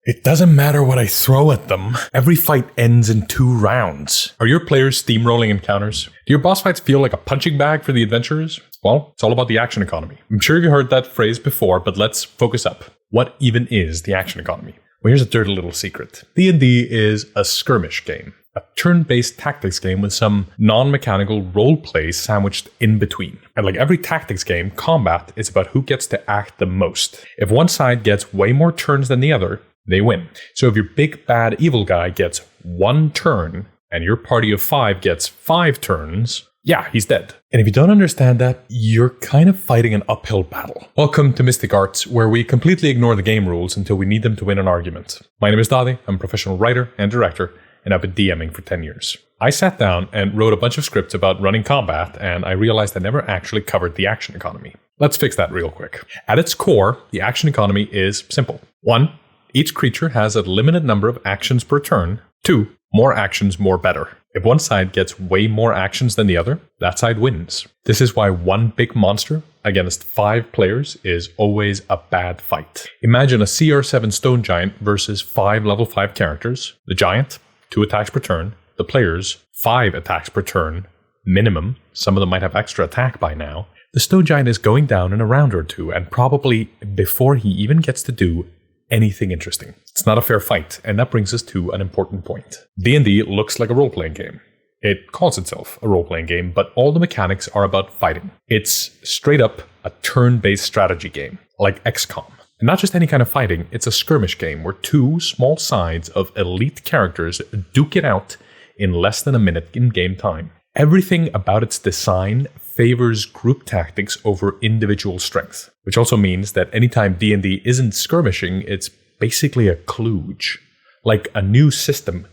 It doesn't matter what I throw at them. Every fight ends in 2 rounds. Are your players steamrolling encounters? Do your boss fights feel like a punching bag for the adventurers? Well, it's all about the action economy. I'm sure you've heard that phrase before, but let's focus up. What even is the action economy? Well, here's a dirty little secret. D&D is a skirmish game. A turn-based tactics game with some non-mechanical role-play sandwiched in between. And like every tactics game, combat is about who gets to act the most. If one side gets way more turns than the other, they win. So if your big bad evil guy gets 1 turn and your party of 5 gets 5 turns, yeah, he's dead. And if you don't understand that, you're kind of fighting an uphill battle. Welcome to Mystic Arts, where we completely ignore the game rules until we need them to win an argument. My name is Daði, I'm a professional writer and director, and I've been DMing for 10 years. I sat down and wrote a bunch of scripts about running combat, and I realized I never actually covered the action economy. Let's fix that real quick. At its core, the action economy is simple. 1. Each creature has a limited number of actions per turn. 2. More actions, more better. If one side gets way more actions than the other, that side wins. This is why one big monster against 5 players is always a bad fight. Imagine a CR7 stone giant versus 5 level 5 characters. The giant, 2 attacks per turn. The players, 5 attacks per turn. Minimum. Some of them might have extra attack by now. The stone giant is going down in a round or 2, and probably before he even gets to do anything interesting. It's not a fair fight, and that brings us to an important point. D&D looks like a role-playing game. It calls itself a role-playing game, but all the mechanics are about fighting. It's straight up a turn-based strategy game, like XCOM. And not just any kind of fighting, it's a skirmish game where 2 small sides of elite characters duke it out in less than a minute in game time. Everything about its design favors group tactics over individual strength, which also means that anytime D&D isn't skirmishing, it's basically a kludge, like a new system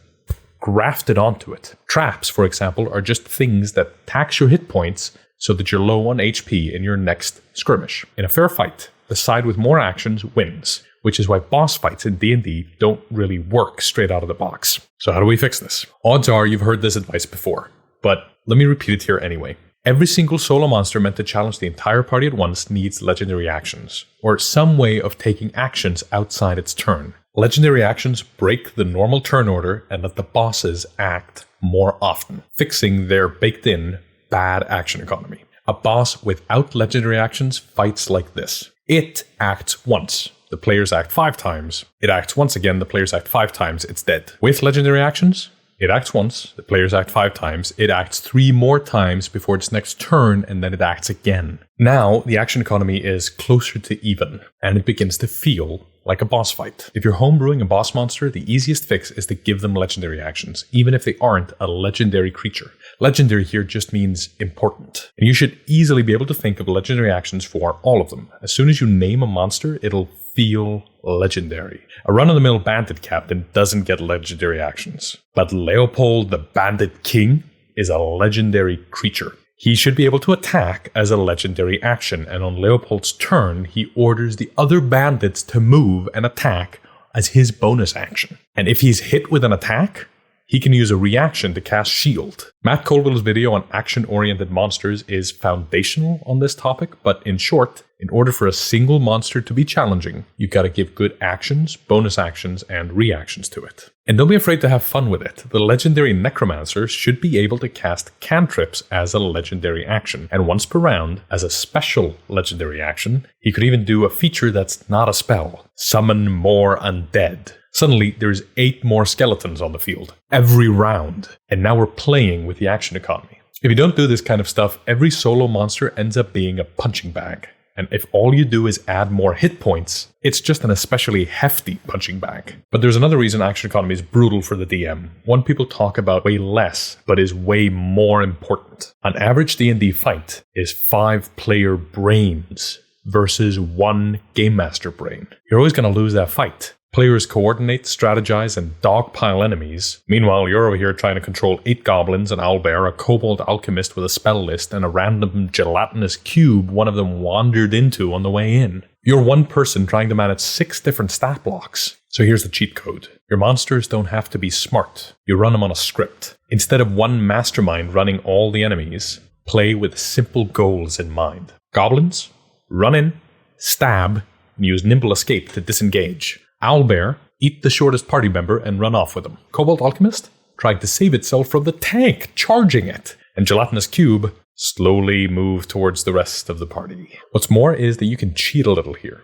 grafted onto it. Traps, for example, are just things that tax your hit points so that you're low on HP in your next skirmish. In a fair fight, the side with more actions wins, which is why boss fights in D&D don't really work straight out of the box. So how do we fix this? Odds are you've heard this advice before, but let me repeat it here anyway. Every single solo monster meant to challenge the entire party at once needs legendary actions, or some way of taking actions outside its turn. Legendary actions break the normal turn order and let the bosses act more often, fixing their baked-in bad action economy. A boss without legendary actions fights like this. It acts once. The players act 5 times. It acts once again. The players act 5 times. It's dead. With legendary actions, it acts once, the players act 5 times, it acts 3 more times before its next turn, and then it acts again. Now, the action economy is closer to even, and it begins to feel like a boss fight. If you're homebrewing a boss monster, the easiest fix is to give them legendary actions, even if they aren't a legendary creature. Legendary here just means important. And you should easily be able to think of legendary actions for all of them. As soon as you name a monster, it'll feel legendary. A run-of-the-mill bandit captain doesn't get legendary actions, but Leopold the Bandit King is a legendary creature. He should be able to attack as a legendary action, and on Leopold's turn, he orders the other bandits to move and attack as his bonus action. And if he's hit with an attack, he can use a reaction to cast Shield. Matt Colville's video on action-oriented monsters is foundational on this topic, but in short, in order for a single monster to be challenging, you gotta give good actions, bonus actions, and reactions to it. And don't be afraid to have fun with it. The legendary necromancer should be able to cast cantrips as a legendary action, and once per round, as a special legendary action, he could even do a feature that's not a spell: summon more undead. Suddenly, there's 8 more skeletons on the field, every round, and now we're playing with the action economy. If you don't do this kind of stuff, every solo monster ends up being a punching bag. And if all you do is add more hit points, it's just an especially hefty punching bag. But there's another reason action economy is brutal for the DM. One people talk about way less, but is way more important. An average D&D fight is 5 player brains versus 1 game master brain. You're always going to lose that fight. Players coordinate, strategize, and dogpile enemies. Meanwhile, you're over here trying to control 8 goblins, an owlbear, a kobold alchemist with a spell list, and a random gelatinous cube one of them wandered into on the way in. You're one person trying to manage 6 different stat blocks. So here's the cheat code. Your monsters don't have to be smart. You run them on a script. Instead of one mastermind running all the enemies, play with simple goals in mind. Goblins, run in, stab, and use nimble escape to disengage. Owlbear, eat the shortest party member and run off with them. Kobold Alchemist tried to save itself from the tank charging it. And Gelatinous Cube slowly moved towards the rest of the party. What's more is that you can cheat a little here.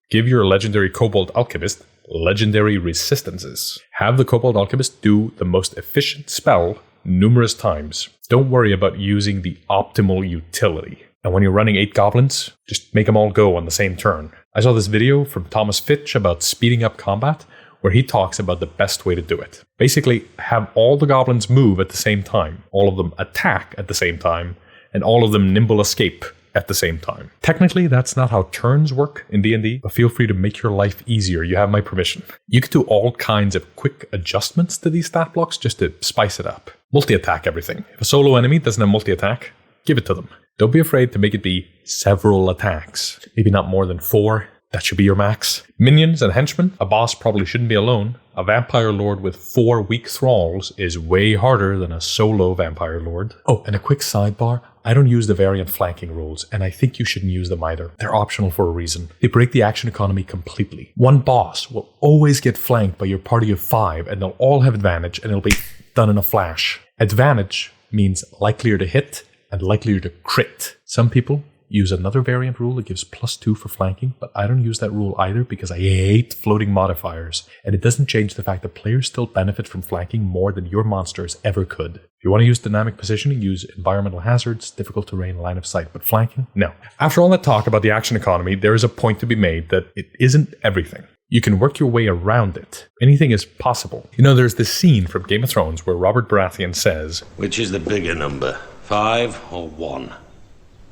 Give your legendary Kobold Alchemist legendary resistances. Have the Kobold Alchemist do the most efficient spell numerous times. Don't worry about using the optimal utility. And when you're running 8 goblins, just make them all go on the same turn. I saw this video from Thomas Fitch about speeding up combat, where he talks about the best way to do it. Basically, have all the goblins move at the same time, all of them attack at the same time, and all of them nimble escape at the same time. Technically, that's not how turns work in D&D, but feel free to make your life easier. You have my permission. You can do all kinds of quick adjustments to these stat blocks just to spice it up. Multi-attack everything. If a solo enemy doesn't have multi-attack, give it to them. Don't be afraid to make it be several attacks. Maybe not more than 4. That should be your max. Minions and henchmen. A boss probably shouldn't be alone. A vampire lord with 4 weak thralls is way harder than a solo vampire lord. Oh, and a quick sidebar. I don't use the variant flanking rules, and I think you shouldn't use them either. They're optional for a reason. They break the action economy completely. One boss will always get flanked by your party of 5, and they'll all have advantage, and it'll be done in a flash. Advantage means likelier to hit and likelier to crit. Some people use another variant rule that gives +2 for flanking, but I don't use that rule either because I hate floating modifiers, and it doesn't change the fact that players still benefit from flanking more than your monsters ever could. If you want to use dynamic positioning, use environmental hazards, difficult terrain, line of sight, but flanking? No. After all that talk about the action economy, there is a point to be made that it isn't everything. You can work your way around it. Anything is possible. You know, there's this scene from Game of Thrones where Robert Baratheon says, "Which is the bigger number, 5 or 1?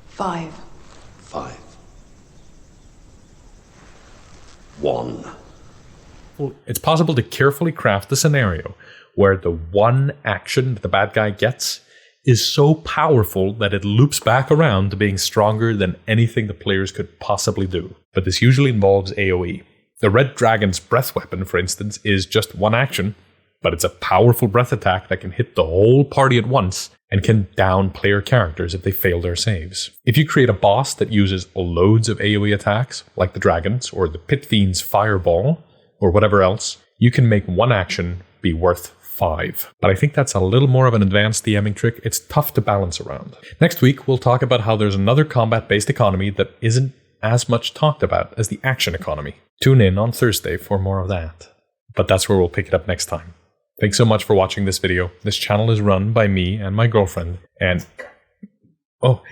5. 5. 1. Well, it's possible to carefully craft the scenario where the one action that the bad guy gets is so powerful that it loops back around to being stronger than anything the players could possibly do. But this usually involves AoE. The Red Dragon's breath weapon, for instance, is just one action, but it's a powerful breath attack that can hit the whole party at once and can down player characters if they fail their saves. If you create a boss that uses loads of AoE attacks, like the dragons or the Pit Fiend's fireball, or whatever else, you can make one action be worth 5. But I think that's a little more of an advanced DMing trick. It's tough to balance around. Next week, we'll talk about how there's another combat-based economy that isn't as much talked about as the action economy. Tune in on Thursday for more of that. But that's where we'll pick it up next time. Thanks so much for watching this video. This channel is run by me and my girlfriend. And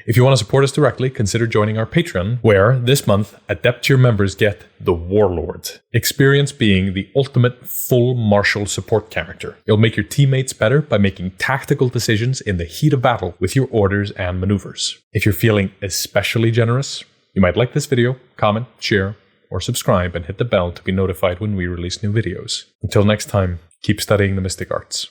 if you want to support us directly, consider joining our Patreon, where this month, Adept tier members get the Warlord. Experience being the ultimate full martial support character. You'll make your teammates better by making tactical decisions in the heat of battle with your orders and maneuvers. If you're feeling especially generous, you might like this video, comment, share, or subscribe and hit the bell to be notified when we release new videos. Until next time, keep studying the mystic arts.